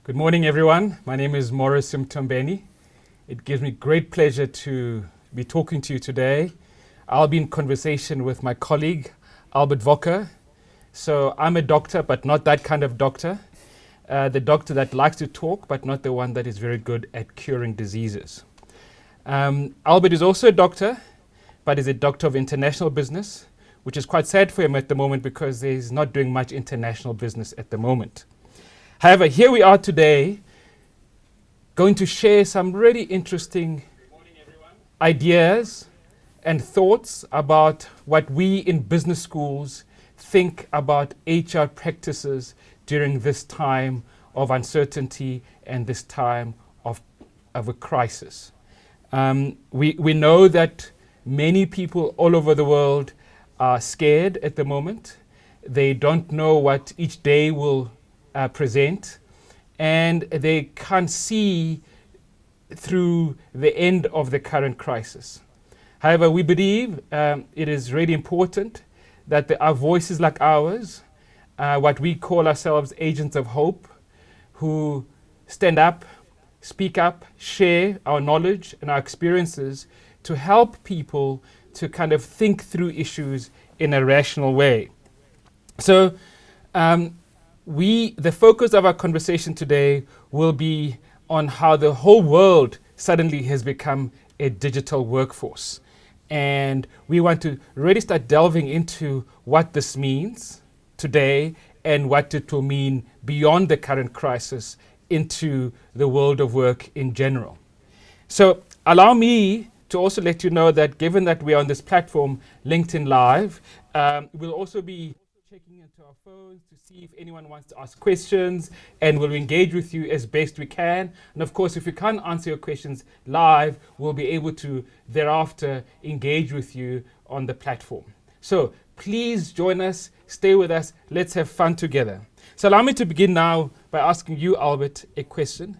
Good morning, everyone. My name is Morris Mthombeni. It gives me great pleasure to be talking to you today. I'll be in conversation with my colleague, Wocke. So I'm a doctor, but not that kind of doctor. The doctor that likes to talk, but not the one that is very good at curing diseases. Albert is also a doctor, but is a doctor of international business, which is quite sad for him at the moment because he's not doing much international business at the moment. However, here we are today going to share some really interesting ideas and thoughts about what we in business schools think about HR practices during this time of uncertainty and this time of a crisis. We know that many people all over the world are scared at the moment. They don't know what each day will present, and they can't see through the end of the current crisis. However, we believe it is really important that our voices like ours, what we call ourselves agents of hope, who stand up, speak up, share our knowledge and our experiences to help people to kind of think through issues in a rational way. So the focus of our conversation today will be on how the whole world suddenly has become a digital workforce. And we want to really start delving into what this means today and what it will mean beyond the current crisis into the world of work in general. So allow me to also let you know that given that we are on this platform, LinkedIn Live, we'll also be checking into our phones to see if anyone wants to ask questions, and we'll engage with you as best we can. And of course, if we can't answer your questions live, we'll be able to thereafter engage with you on the platform. So please join us, stay with us, let's have fun together. So allow me to begin now by asking you, Albert, a question.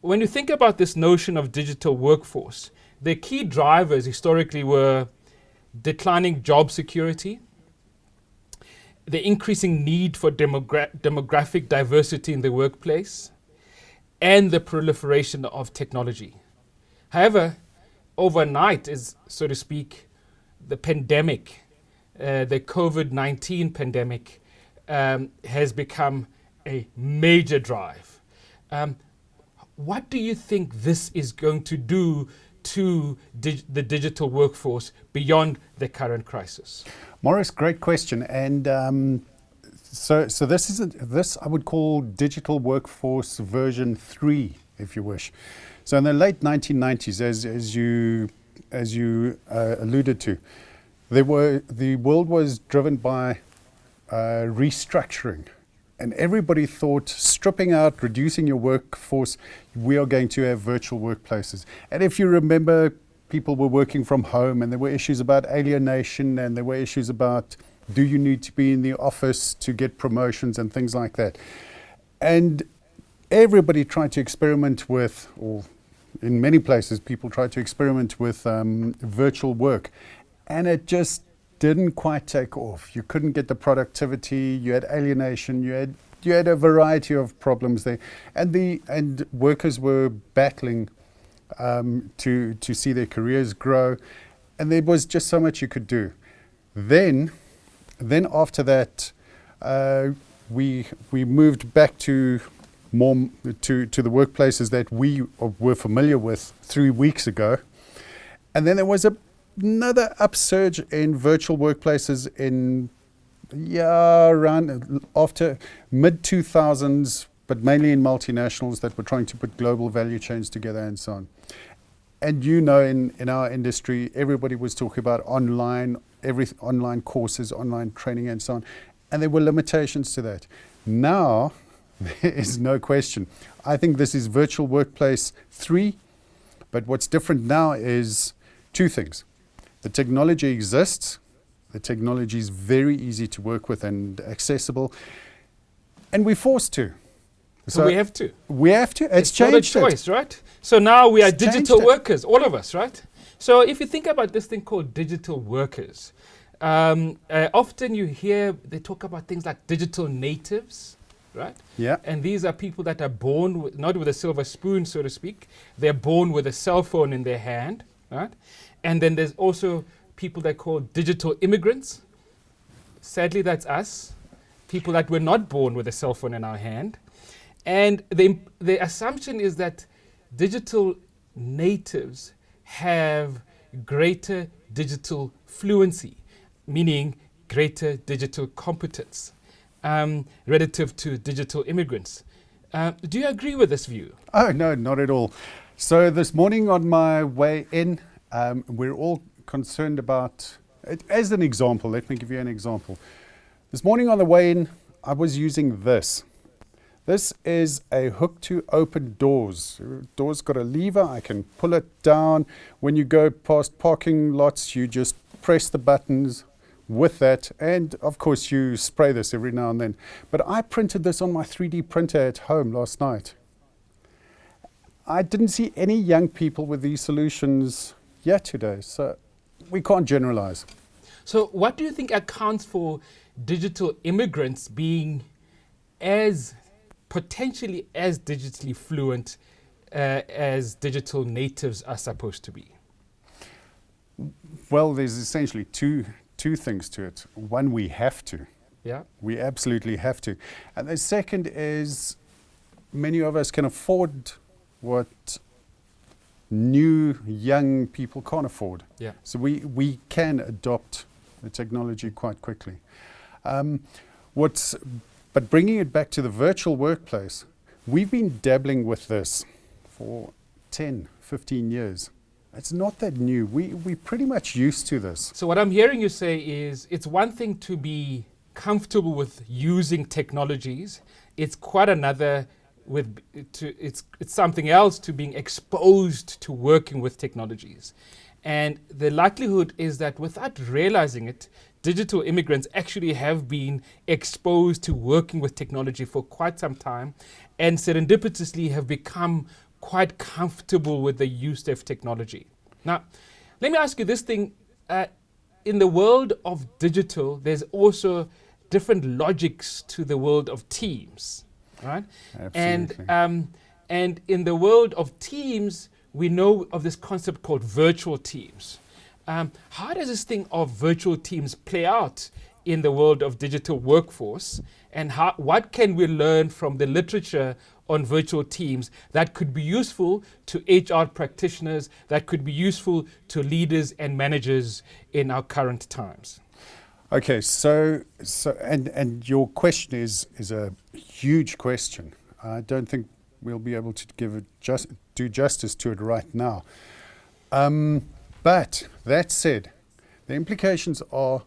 When you think about this notion of digital workforce, the key drivers historically were declining job security, the increasing need for demographic diversity in the workplace, and the proliferation of technology. However, overnight is, so to speak, the pandemic, the COVID-19 pandemic, has become a major drive. What do you think this is going to do to the digital workforce beyond the current crisis? Morris, great question. And so this I would call digital workforce version 3, if you wish. So in the late 1990s, as you alluded to, the world was driven by restructuring. And everybody thought stripping out, reducing your workforce, we are going to have virtual workplaces. And if you remember, people were working from home and there were issues about alienation and there were issues about do you need to be in the office to get promotions and things like that. And everybody tried to experiment with, or in many places, people tried to experiment with virtual work. And it just didn't quite take off. You couldn't get the productivity, you had alienation, you had a variety of problems there. And workers were battling to see their careers grow, and there was just so much you could do. Then after that, we moved back to more to the workplaces that we were familiar with 3 weeks ago, and then there was another upsurge in virtual workplaces in around after mid-2000s, but mainly in multinationals that were trying to put global value chains together and so on. And in our industry, everybody was talking about online courses, online training and so on. And there were limitations to that. Now, there is no question. I think this is virtual workplace 3, but what's different now is 2 things. The technology exists. The technology is very easy to work with and accessible. And we're forced to. So we have to. We have to. It's not changed a choice, right? So now we are It's digital changed it. workers, all of us, right? So if you think about this thing called digital workers, often you hear they talk about things like digital natives, right? Yeah. And these are people that are born with, not with a silver spoon, so to speak. They're born with a cell phone in their hand, right? And then there's also people that are called digital immigrants. Sadly, that's us. People that were not born with a cell phone in our hand. And the assumption is that digital natives have greater digital fluency, meaning greater digital competence, relative to digital immigrants. Do you agree with this view? Oh, no, not at all. So this morning on my way in, we're all concerned about, as an example, let me give you an example. This morning on the way in, I was using this. This is a hook to open doors. Door's got a lever, I can pull it down. When you go past parking lots, you just press the buttons with that. And of course you spray this every now and then. But I printed this on my 3D printer at home last night. I didn't see any young people with these solutions yet today. So we can't generalize. So what do you think accounts for digital immigrants being potentially as digitally fluent as digital natives are supposed to be? Well, there's essentially two things to it. One, we have to. Yeah. We absolutely have to. And the second is many of us can afford what new young people can't afford. Yeah. So we can adopt the technology quite quickly. But bringing it back to the virtual workplace, we've been dabbling with this for 10, 15 years. It's not that new. We're pretty much used to this. So what I'm hearing you say is it's one thing to be comfortable with using technologies. It's quite another it's something else to being exposed to working with technologies. And the likelihood is that without realizing it, digital immigrants actually have been exposed to working with technology for quite some time and serendipitously have become quite comfortable with the use of technology. Now, let me ask you this thing. In the world of digital, there's also different logics to the world of teams, right? Absolutely. And in the world of teams, we know of this concept called virtual teams. How does this thing of virtual teams play out in the world of digital workforce? And what can we learn from the literature on virtual teams that could be useful to HR practitioners, that could be useful to leaders and managers in our current times? Okay, so and your question is a huge question. I don't think we'll be able to do justice to it right now. But that said, the implications are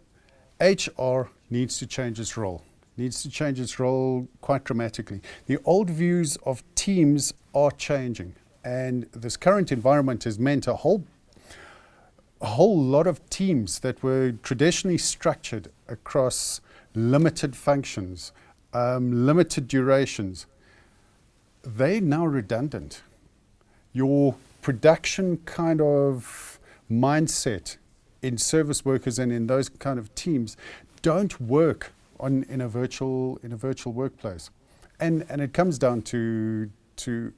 HR needs to change its role. Needs to change its role quite dramatically. The old views of teams are changing, and this current environment has meant a whole lot of teams that were traditionally structured across limited functions, limited durations. They're now redundant. Your production kind of mindset in service workers and in those kind of teams don't work in a virtual workplace. And it comes down to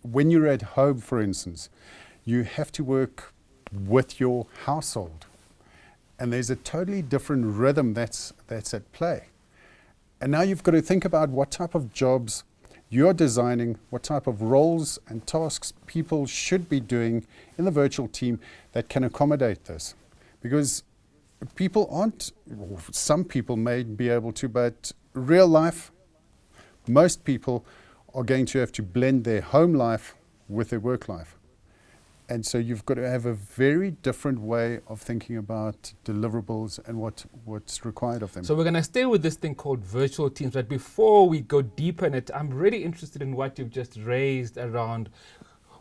when you're at home, for instance, you have to work with your household. And there's a totally different rhythm that's at play. And now you've got to think about what type of jobs you're designing, what type of roles and tasks people should be doing in the virtual team that can accommodate this. Because people aren't, or some people may be able to, but real life, most people are going to have to blend their home life with their work life. And so you've got to have a very different way of thinking about deliverables and what's required of them. So we're going to stay with this thing called virtual teams. But before we go deeper in it, I'm really interested in what you've just raised around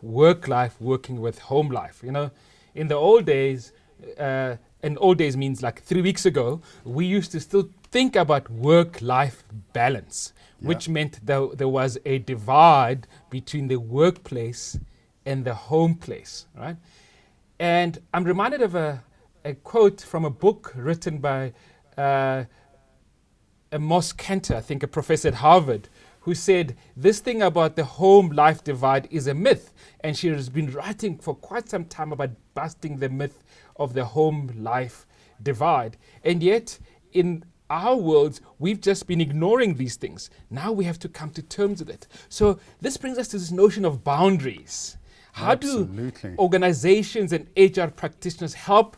work life, working with home life. You know, in the old days, and old days means like 3 weeks ago, we used to still think about work-life balance, which meant there was a divide between the workplace and the home place, right? And I'm reminded of a quote from a book written by Moss Cantor, I think a professor at Harvard, who said this thing about the home life divide is a myth. And she has been writing for quite some time about busting the myth of the home life divide. And yet, in our worlds, we've just been ignoring these things. Now we have to come to terms with it. So this brings us to this notion of boundaries. How Absolutely. do organizations and HR practitioners help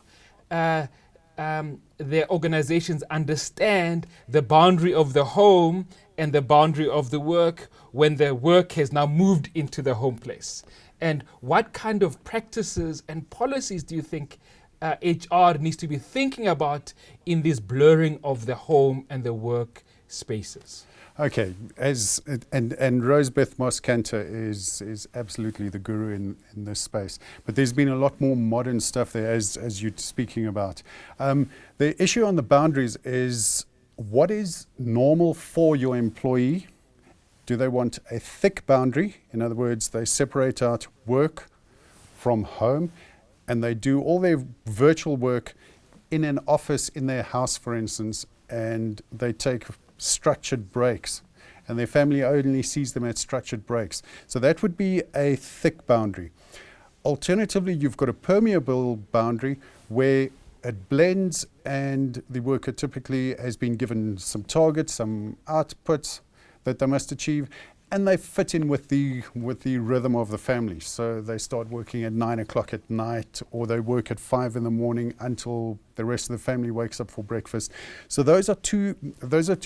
their organizations understand the boundary of the home and the boundary of the work when the work has now moved into the home place? And what kind of practices and policies do you think HR needs to be thinking about in this blurring of the home and the work spaces? Okay, and Rosebeth Moss-Cantor is absolutely the guru in this space. But there's been a lot more modern stuff there, as you're speaking about. The issue on the boundaries is, what is normal for your employee? Do they want a thick boundary? In other words, they separate out work from home, and they do all their virtual work in an office in their house, for instance, and they take structured breaks, and their family only sees them at structured breaks. So that would be a thick boundary. Alternatively, you've got a permeable boundary where it blends, and the worker typically has been given some targets, some outputs that they must achieve, and they fit in with the rhythm of the family. So they start working at 9 o'clock at night, or they work at 5 in the morning until the rest of the family wakes up for breakfast. So those are two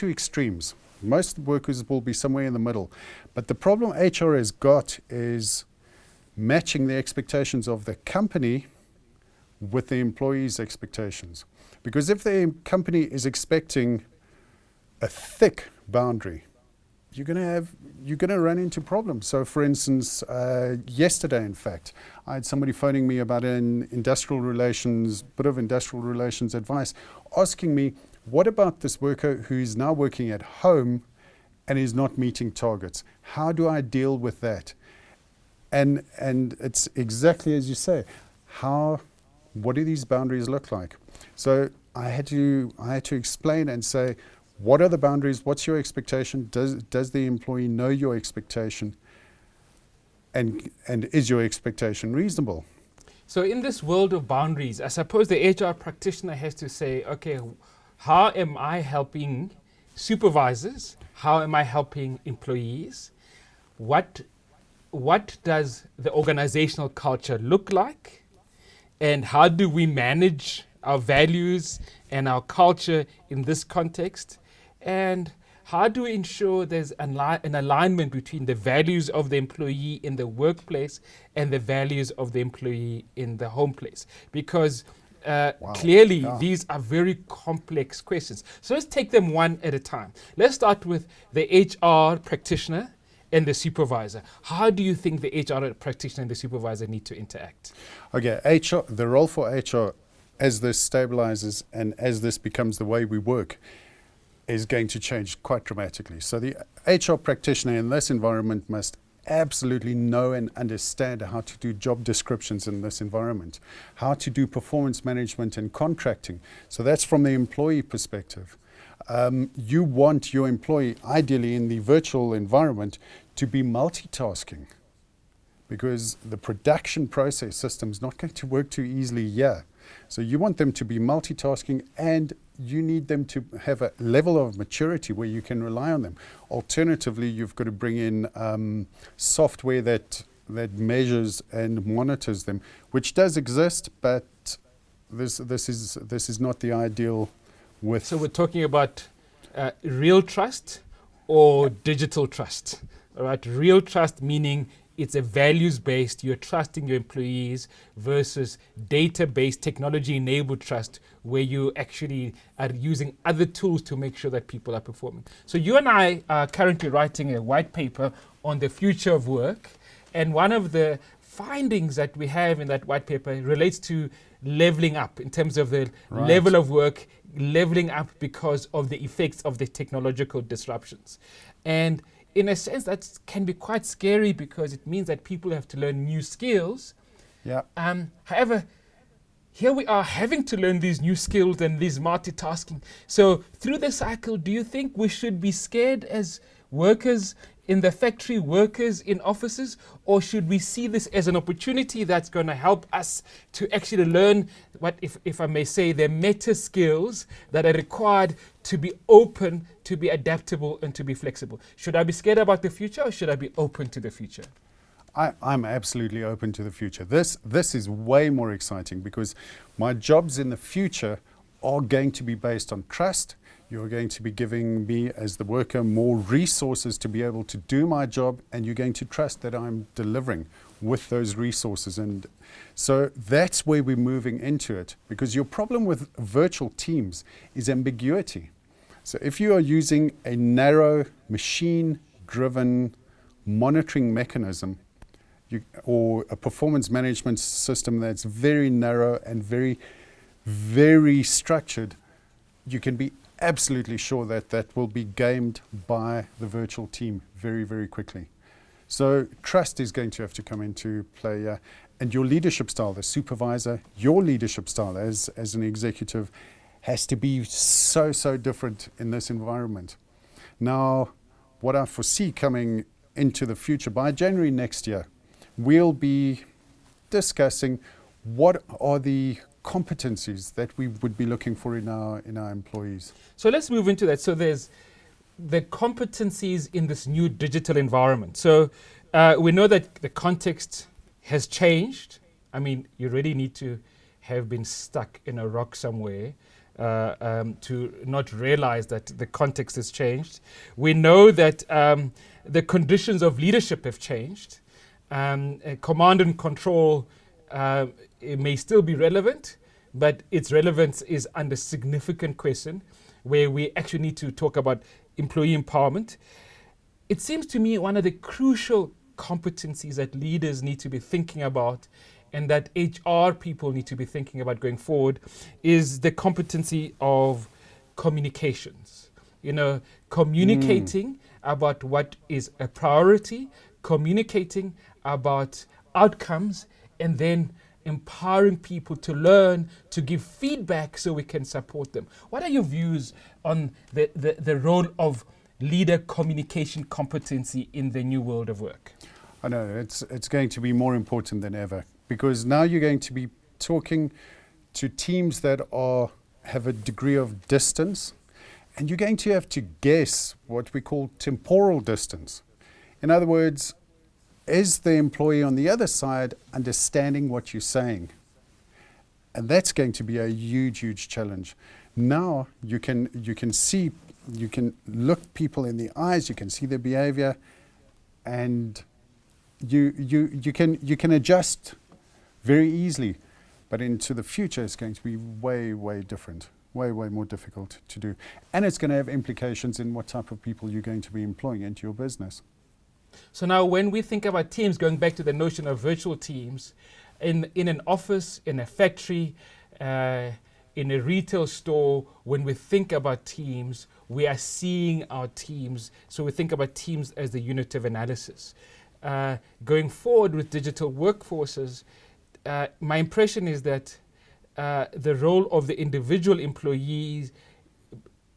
extremes. Most workers will be somewhere in the middle. But the problem HR has got is matching the expectations of the company with the employees' expectations. Because if the company is expecting a thick boundary, you're going to run into problems. So, for instance, yesterday, in fact, I had somebody phoning me about bit of industrial relations advice, asking me, what about this worker who is now working at home and is not meeting targets? How do I deal with that? And it's exactly as you say. What do these boundaries look like? So I had to explain and say, what are the boundaries? What's your expectation? Does the employee know your expectation? And is your expectation reasonable? So in this world of boundaries, I suppose the HR practitioner has to say, okay, how am I helping supervisors? How am I helping employees? What does the organizational culture look like? And how do we manage our values and our culture in this context? And how do we ensure there's an alignment between the values of the employee in the workplace and the values of the employee in the home place? Because clearly these are very complex questions. So let's take them one at a time. Let's start with the HR practitioner and the supervisor. How do you think the HR practitioner and the supervisor need to interact? Okay, the role for HR, as this stabilizes and as this becomes the way we work, is going to change quite dramatically. So the HR practitioner in this environment must absolutely know and understand how to do job descriptions in this environment, how to do performance management and contracting. So that's from the employee perspective. You want your employee, ideally in the virtual environment, to be multitasking, because the production process system is not going to work too easily here. So you want them to be multitasking, and you need them to have a level of maturity where you can rely on them. Alternatively, you've got to bring in software that measures and monitors them, which does exist, but this is not the ideal. So we're talking about real trust or digital trust. All right, real trust meaning it's a values-based, you're trusting your employees, versus data-based, technology-enabled trust, where you actually are using other tools to make sure that people are performing. So you and I are currently writing a white paper on the future of work, and one of the findings that we have in that white paper relates to leveling up in terms of the level of work, leveling up because of the effects of the technological disruptions. And in a sense, that can be quite scary because it means that people have to learn new skills. Yeah. However, here we are having to learn these new skills and these multitasking. So through the cycle, do you think we should be scared as workers in the factory, workers in offices, or should we see this as an opportunity that's going to help us to actually learn what, if I may say, the meta skills that are required to be open, to be adaptable, and to be flexible? Should I be scared about the future, or should I be open to the future? I'm absolutely open to the future. This is way more exciting because my jobs in the future are going to be based on trust. You're going to be giving me, as the worker, more resources to be able to do my job, and you're going to trust that I'm delivering with those resources. And so that's where we're moving into it, because your problem with virtual teams is ambiguity. So if you are using a narrow, machine-driven monitoring mechanism, or a performance management system that's very narrow and very, very structured, you can be absolutely sure that that will be gamed by the virtual team very, very quickly. So trust is going to have to come into play, and your leadership style, the supervisor, your leadership style as an executive has to be so, so different in this environment. Now, what I foresee coming into the future, by January next year, we'll be discussing what are the competencies that we would be looking for in our employees. So let's move into that. So there's the competencies in this new digital environment. So we know that the context has changed. I mean, you really need to have been stuck in a rock somewhere to not realize that the context has changed. We know that the conditions of leadership have changed. Command and control it may still be relevant, but its relevance is under significant question, where we actually need to talk about employee empowerment. It seems to me one of the crucial competencies that leaders need to be thinking about, and that HR people need to be thinking about going forward, is the competency of communications. You know, communicating about what is a priority, communicating about outcomes, and then empowering people to learn, to give feedback so we can support them. What are your views on the role of leader communication competency in the new world of work? I know, it's going to be more important than ever, because now you're going to be talking to teams that have a degree of distance, and you're going to have to guess what we call temporal distance. In other words, is the employee on the other side understanding what you're saying? And that's going to be a huge, huge challenge. Now you can see, you can look people in the eyes, you can see their behavior, and you can adjust very easily. But into the future, it's going to be way, way different, way, way more difficult to do. And it's going to have implications in what type of people you're going to be employing into your business. So now when we think about teams, going back to the notion of virtual teams, in an office, in a factory, in a retail store, when we think about teams, we are seeing our teams. So we think about teams as the unit of analysis. Going forward with digital workforces, my impression is that the role of the individual employees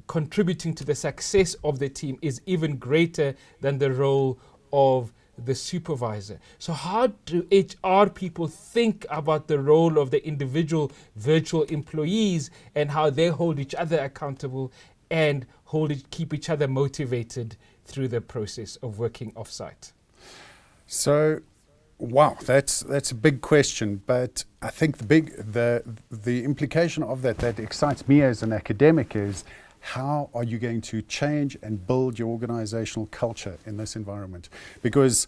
contributing to the success of the team is even greater than the role of the supervisor. So how do HR people think about the role of the individual virtual employees and how they hold each other accountable and keep each other motivated through the process of working offsite? So, wow, that's a big question, but I think the implication of that excites me as an academic is, how are you going to change and build your organizational culture in this environment? Because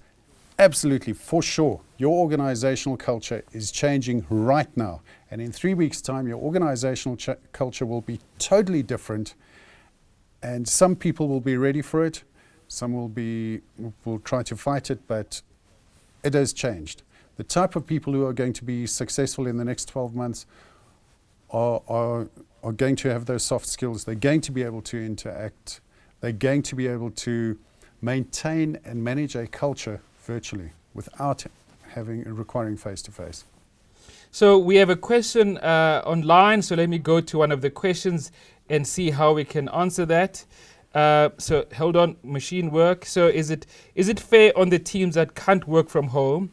absolutely, for sure, your organizational culture is changing right now. And in 3 weeks' time, your organizational culture will be totally different. And some people will be ready for it. Some will try to fight it, but it has changed. The type of people who are going to be successful in the next 12 months are going to have those soft skills. They're going to be able to interact. They're going to be able to maintain and manage a culture virtually without requiring face-to-face. So we have a question online. So let me go to one of the questions and see how we can answer that. So hold on, machine work. So is it fair on the teams that can't work from home?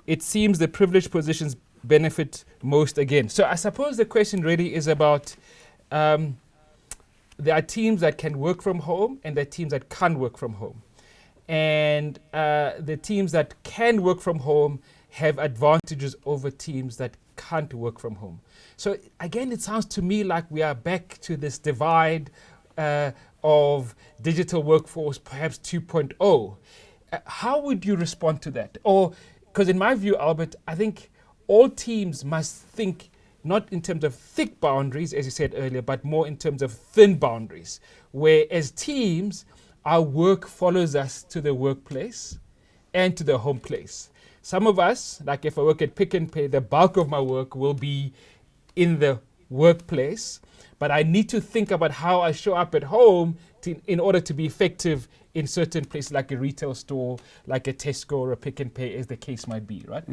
It seems the privileged positions benefit most again. So I suppose the question really is about there are teams that can work from home and there are teams that can't work from home. And the teams that can work from home have advantages over teams that can't work from home. So again, it sounds to me like we are back to this divide of digital workforce, perhaps 2.0. How would you respond to that? Or, because in my view, Albert, I think all teams must think not in terms of thick boundaries, as you said earlier, but more in terms of thin boundaries, where as teams, our work follows us to the workplace and to the home place. Some of us, like if I work at Pick n Pay, the bulk of my work will be in the workplace, but I need to think about how I show up at home in order to be effective in certain places like a retail store, like a Tesco or a Pick n Pay, as the case might be, right?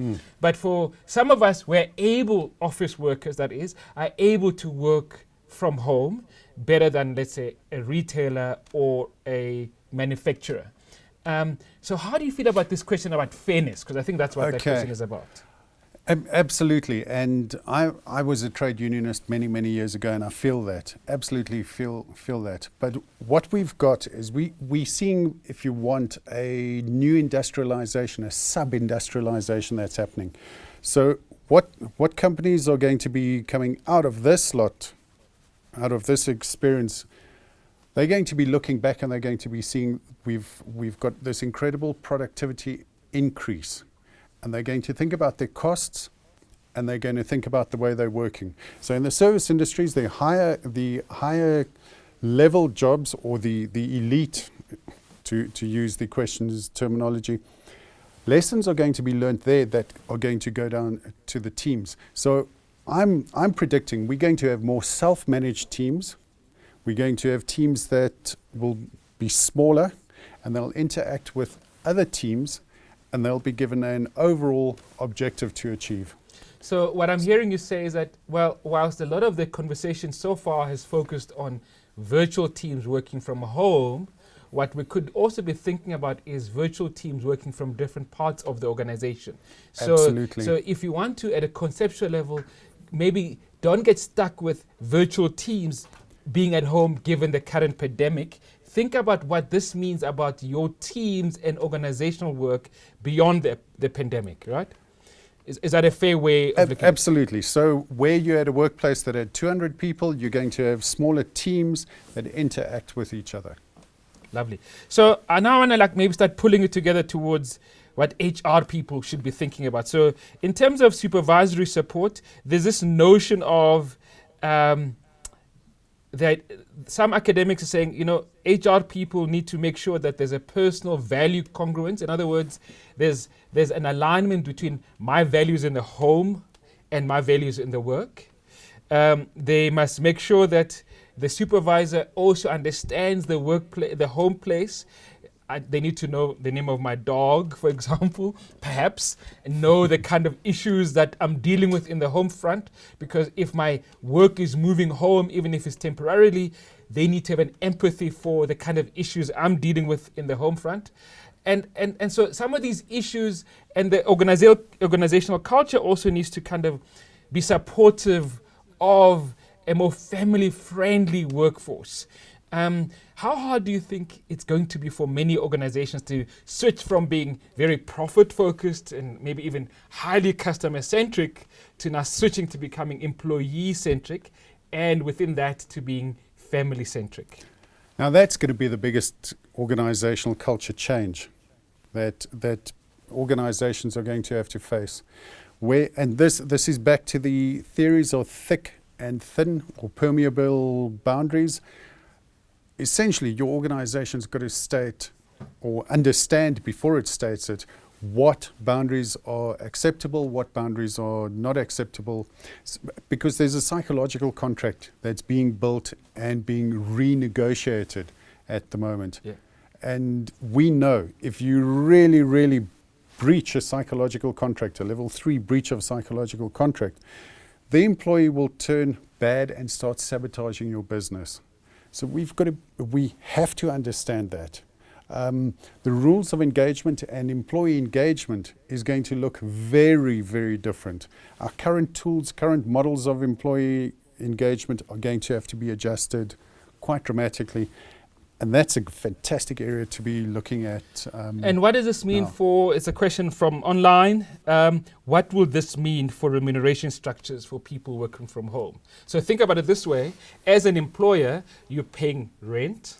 But for some of us, we're able, office workers that is, are able to work from home better than, let's say, a retailer or a manufacturer. So how do you feel about this question about fairness? Because I think that's what that question is about. Absolutely, and I was a trade unionist many years ago, and I feel that, absolutely feel that. But what we've got is we're seeing, if you want, a new industrialization, a sub-industrialization that's happening. So what companies are going to be coming out of this lot, out of this experience? They're going to be looking back and they're going to be seeing we've got this incredible productivity increase. And they're going to think about their costs and they're going to think about the way they're working. So in the service industries, the higher level jobs, or the elite, to use the question's terminology, lessons are going to be learned there that are going to go down to the teams. So I'm predicting we're going to have more self-managed teams. We're going to have teams that will be smaller and they'll interact with other teams, and they'll be given an overall objective to achieve. So what I'm hearing you say is that, well, whilst a lot of the conversation so far has focused on virtual teams working from home, what we could also be thinking about is virtual teams working from different parts of the organization. Absolutely. So if you want to, at a conceptual level, maybe don't get stuck with virtual teams being at home given the current pandemic. Think about what this means about your teams and organizational work beyond the pandemic, right? Is that a fair way of looking? Absolutely. So where you're at a workplace that had 200 people, you're going to have smaller teams that interact with each other. Lovely. So I now want to maybe start pulling it together towards what HR people should be thinking about. So in terms of supervisory support, there's this notion of that some academics are saying, HR people need to make sure that there's a personal value congruence. In other words, there's an alignment between my values in the home and my values in the work. They must make sure that the supervisor also understands the home place. They need to know the name of my dog, for example, perhaps, and know the kind of issues that I'm dealing with in the home front, because if my work is moving home, even if it's temporarily, they need to have an empathy for the kind of issues I'm dealing with in the home front. And so some of these issues and the organizational culture also needs to kind of be supportive of a more family-friendly workforce. How hard do you think it's going to be for many organizations to switch from being very profit-focused and maybe even highly customer-centric to now switching to becoming employee-centric, and within that to being family-centric? Now that's going to be the biggest organizational culture change that organizations are going to have to face. And this is back to the theories of thick and thin or permeable boundaries. Essentially, your organization's got to state or understand before it states it what boundaries are acceptable, what boundaries are not acceptable, because there's a psychological contract that's being built and being renegotiated at the moment. Yeah. And we know if you really breach a psychological contract, a level 3 breach of psychological contract, the employee will turn bad and start sabotaging your business. So we have to understand that. The rules of engagement and employee engagement is going to look very, very different. Our current tools, current models of employee engagement are going to have to be adjusted quite dramatically. And that's a fantastic area to be looking at. And what does this mean now. it's a question from online. What will this mean for remuneration structures for people working from home? So think about it this way. As an employer, you're paying rent,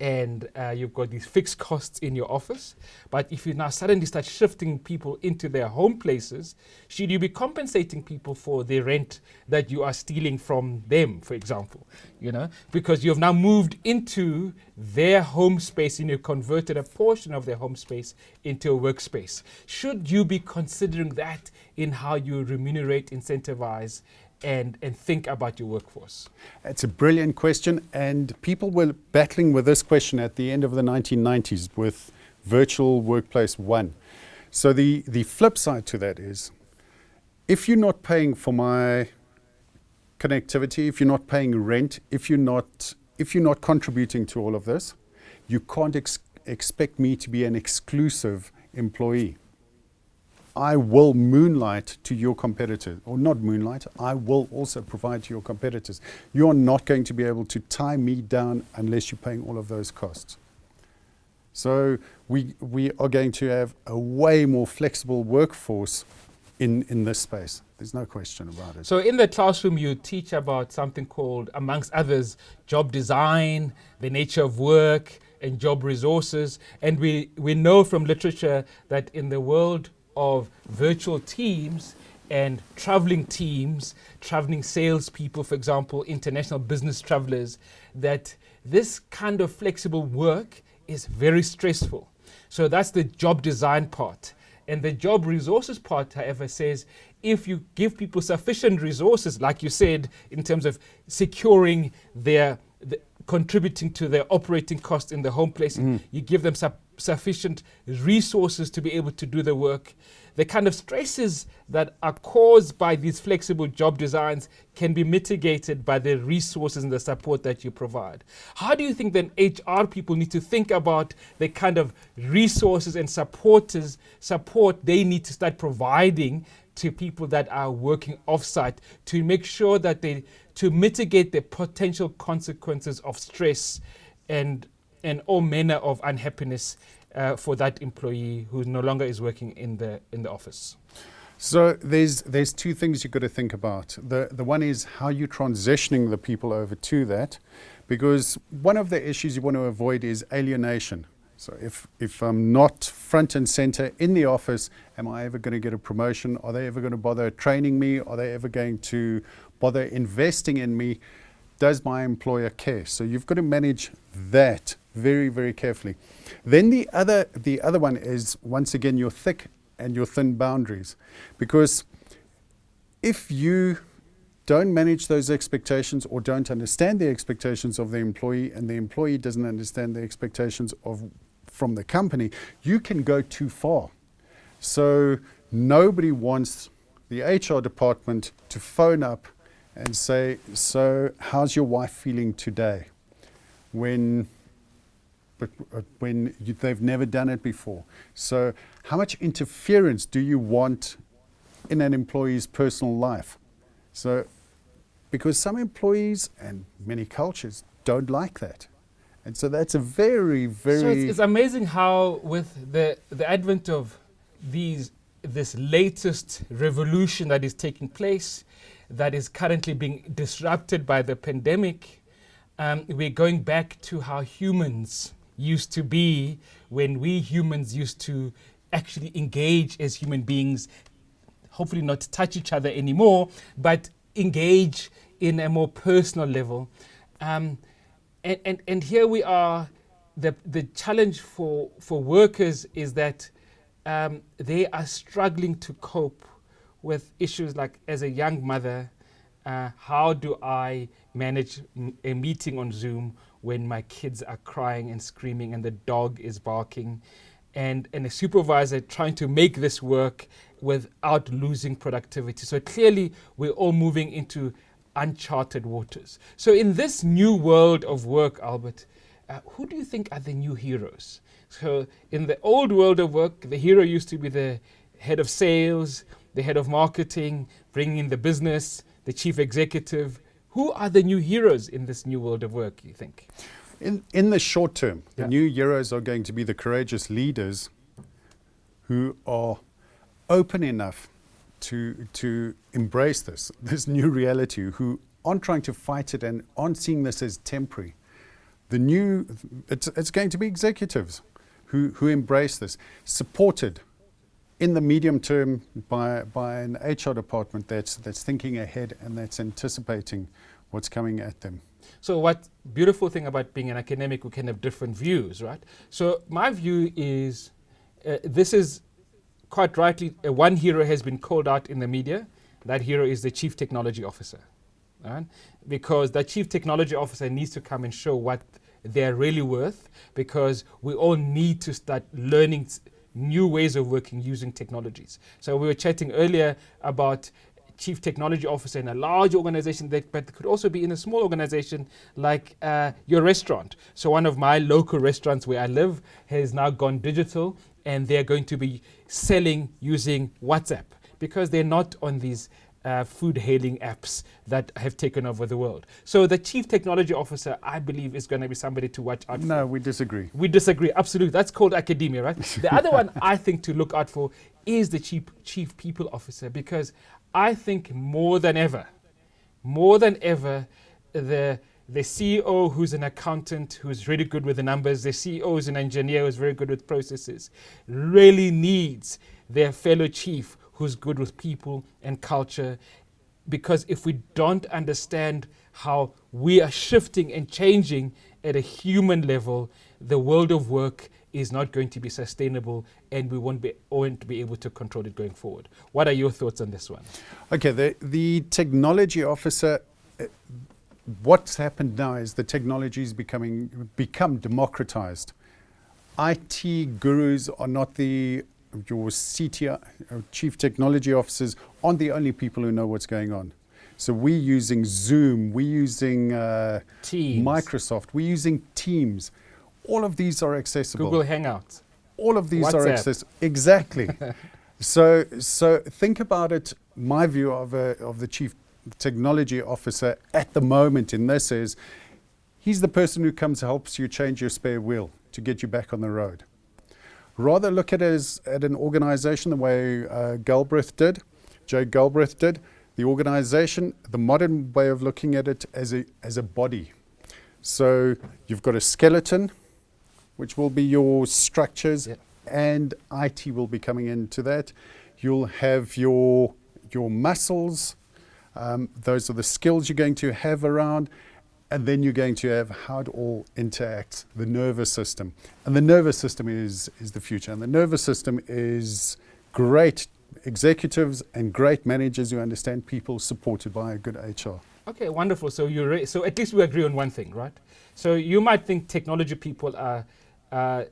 and you've got these fixed costs in your office. But if you now suddenly start shifting people into their home places, should you be compensating people for the rent that you are stealing from them, for example? Because you've now moved into their home space and you've converted a portion of their home space into a workspace. Should you be considering that in how you remunerate, incentivize, and think about your workforce? It's a brilliant question, and people were battling with this question at the end of the 1990s with Virtual Workplace 1. So the flip side to that is, if you're not paying for my connectivity, if you're not paying rent, if you're not contributing to all of this, you can't expect me to be an exclusive employee. I will moonlight to your competitors, or not moonlight, I will also provide to your competitors. You're not going to be able to tie me down unless you're paying all of those costs. So we are going to have a way more flexible workforce in this space. There's no question about it. So in the classroom, you teach about something called, amongst others, job design, the nature of work, and job resources. And we know from literature that in the world of virtual teams and traveling salespeople, for example, international business travelers, that this kind of flexible work is very stressful. So that's the job design part. And the job resources part, however, says if you give people sufficient resources, like you said, in terms of securing contributing to their operating costs in the home place, you give them sufficient resources to be able to do the work. The kind of stresses that are caused by these flexible job designs can be mitigated by the resources and the support that you provide. How do you think then HR people need to think about the kind of resources and support they need to start providing to people that are working offsite to make sure that to mitigate the potential consequences of stress and all manner of unhappiness for that employee who no longer is working in the office? So there's two things you've got to think about. The one is how you're transitioning the people over to that, because one of the issues you want to avoid is alienation. So if I'm not front and center in the office, am I ever going to get a promotion? Are they ever going to bother training me? Are they ever going to bother investing in me? Does my employer care? So you've got to manage that very, very carefully. Then the other one is, once again, your thick and your thin boundaries. Because if you don't manage those expectations or don't understand the expectations of the employee, and the employee doesn't understand the expectations from the company, you can go too far. So nobody wants the HR department to phone up and say, so how's your wife feeling today? When they've never done it before. So how much interference do you want in an employee's personal life? So, because some employees and many cultures don't like that. And so that's a very, very... So it's amazing how with the advent of this latest revolution that is taking place, that is currently being disrupted by the pandemic, we're going back to how humans used to be when we humans used to actually engage as human beings, hopefully not touch each other anymore, but engage in a more personal level. And here we are, the challenge for workers is that they are struggling to cope with issues like, as a young mother, how do I manage a meeting on Zoom when my kids are crying and screaming and the dog is barking, and a supervisor trying to make this work without losing productivity? So clearly we're all moving into uncharted waters. So in this new world of work, Albert, who do you think are the new heroes? So in the old world of work, the hero used to be the head of sales, the head of marketing, bringing in the business, the chief executive. Who are the new heroes in this new world of work, you think? In the short term, the new heroes are going to be the courageous leaders who are open enough to embrace this new reality, who aren't trying to fight it and aren't seeing this as temporary. It's going to be executives who embrace this, supported in the medium term by an HR department that's thinking ahead and that's anticipating what's coming at them. So what beautiful thing about being an academic, we can have different views, right? So my view is, this is quite rightly, one hero has been called out in the media. That hero is the Chief Technology Officer. Right? Because that Chief Technology Officer needs to come and show what they're really worth, because we all need to start learning new ways of working using technologies. So we were chatting earlier about Chief Technology Officer in a large organization, but it could also be in a small organization like your restaurant. So one of my local restaurants where I live has now gone digital, and they're going to be selling using WhatsApp because they're not on these food hailing apps that have taken over the world. So the Chief Technology Officer, I believe, is going to be somebody to watch out for. No, we disagree. We disagree, absolutely. That's called academia, right? The other one I think to look out for is the Chief People Officer, because I think more than ever, the CEO who's an accountant, who's really good with the numbers, the CEO who's an engineer who's very good with processes, really needs their fellow chief who's good with people and culture. Because if we don't understand how we are shifting and changing at a human level, the world of work is not going to be sustainable, and we won't be able to control it going forward. What are your thoughts on this one? Okay, the technology officer, what's happened now is the technology is become democratized. IT gurus are not your CTO, chief technology officers, aren't the only people who know what's going on. So we're using Zoom, we're using Teams. Microsoft, we're using Teams. All of these are accessible. Google Hangouts. All of these are WhatsApp. accessible. Exactly. So think about it. My view of the chief technology officer at the moment in this is, he's the person who comes, helps you change your spare wheel to get you back on the road. Rather look at it as at an organization the way Jay Galbraith did. The organization, the modern way of looking at it as a body. So you've got a skeleton, which will be your structures, and IT will be coming into that. You'll have your muscles. Those are the skills you're going to have around. And then you're going to have how it all interacts, the nervous system. And the nervous system is the future. And the nervous system is great executives and great managers who understand people, supported by a good HR. Okay, wonderful. So so at least we agree on one thing, right? So you might think technology people are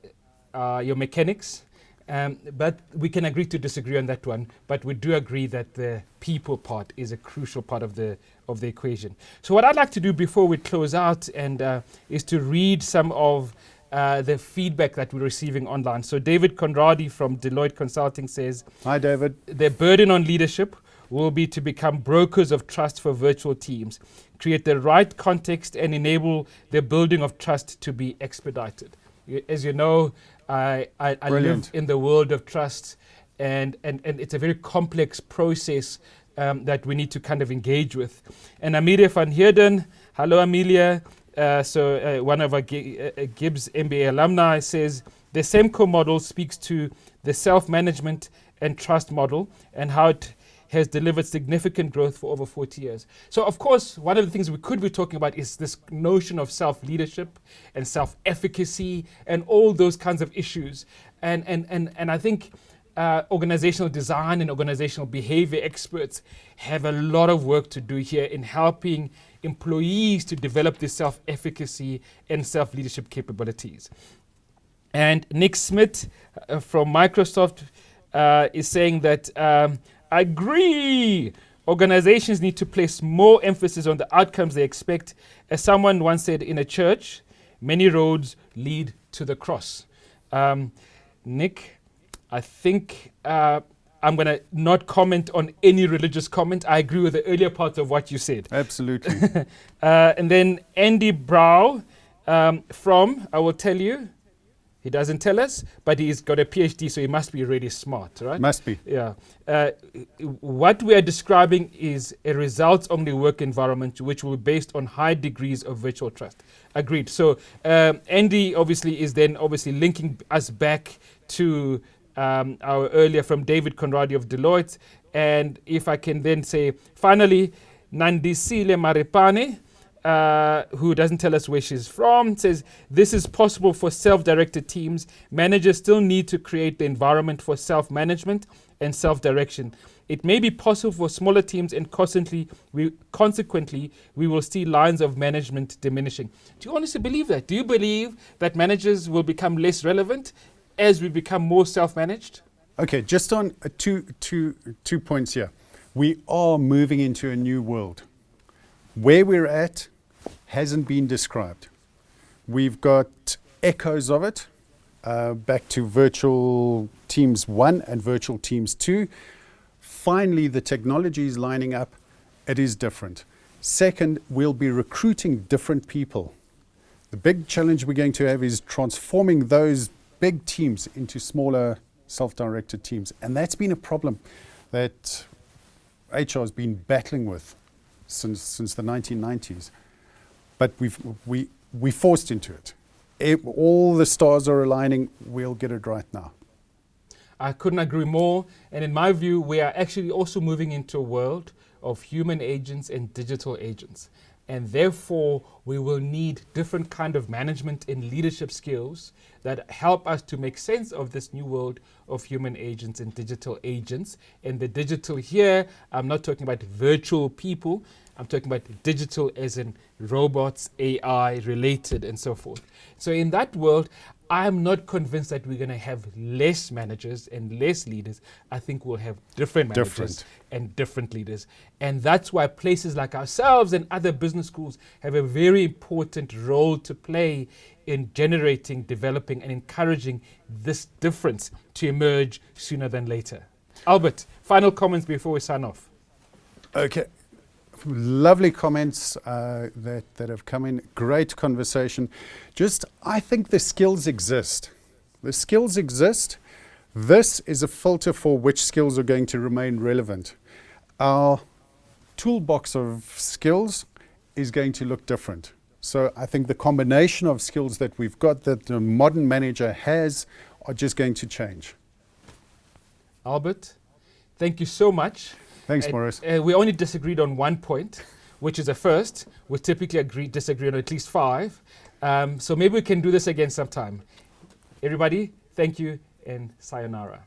your mechanics, but we can agree to disagree on that one. But we do agree that the people part is a crucial part of the equation. So what I'd like to do before we close out is to read some of the feedback that we're receiving online. So David Conradi from Deloitte Consulting says, Hi, David. The burden on leadership will be to become brokers of trust for virtual teams, create the right context, and enable the building of trust to be expedited. As you know, I live in the world of trust, and it's a very complex process that we need to kind of engage with. And Amelia van Heerden, hello Amelia. One of our GIBS MBA alumni says, the SEMCO model speaks to the self-management and trust model and how it has delivered significant growth for over 40 years. So of course, one of the things we could be talking about is this notion of self-leadership and self-efficacy and all those kinds of issues. And I think organizational design and organizational behavior experts have a lot of work to do here in helping employees to develop this self-efficacy and self-leadership capabilities. And Nick Smith from Microsoft is saying that I agree Organizations need to place more emphasis on the outcomes they expect. As someone once said, in a church, many roads lead to the cross. Nick, I think I'm going to not comment on any religious comment. I agree with the earlier part of what you said. Absolutely. And then Andy Brow from, I will tell you, he doesn't tell us, but he's got a PhD, so he must be really smart, right? Must be. Yeah. What we are describing is a results-only work environment which will be based on high degrees of virtual trust. Agreed. So Andy obviously is then linking us back to our earlier from David Conradi of Deloitte. And if I can then say, finally, Nandisile Maripane, who doesn't tell us where she's from, says, this is possible for self-directed teams. Managers still need to create the environment for self-management and self-direction. It may be possible for smaller teams, and consequently, we will see lines of management diminishing. Do you honestly believe that? Do you believe that managers will become less relevant as we become more self-managed? Okay, just on two points here. We are moving into a new world. Where we're at hasn't been described. We've got echoes of it, back to virtual teams 1 and virtual teams 2. Finally, the technology is lining up. It is different. Second, we'll be recruiting different people. The big challenge we're going to have is transforming those big teams into smaller self-directed teams. And that's been a problem that HR has been battling with since the 1990s. But we forced into it. All the stars are aligning. We'll get it right now. I couldn't agree more. And in my view, we are actually also moving into a world of human agents and digital agents. And therefore, we will need different kind of management and leadership skills that help us to make sense of this new world of human agents and digital agents. And the digital here, I'm not talking about virtual people. I'm talking about digital as in robots, AI related, and so forth. So in that world, I'm not convinced that we're going to have less managers and less leaders. I think we'll have different managers and different leaders. And that's why places like ourselves and other business schools have a very important role to play in generating, developing, and encouraging this difference to emerge sooner than later. Albert, final comments before we sign off. Okay. Lovely comments that have come in. Great conversation. I think the skills exist. The skills exist. This is a filter for which skills are going to remain relevant. Our toolbox of skills is going to look different. So I think the combination of skills that we've got, that the modern manager has, are just going to change. Albert, thank you so much. Thanks, Morris. We only disagreed on one point, which is a first. We typically disagree on at least 5. So maybe we can do this again sometime. Everybody, thank you and sayonara.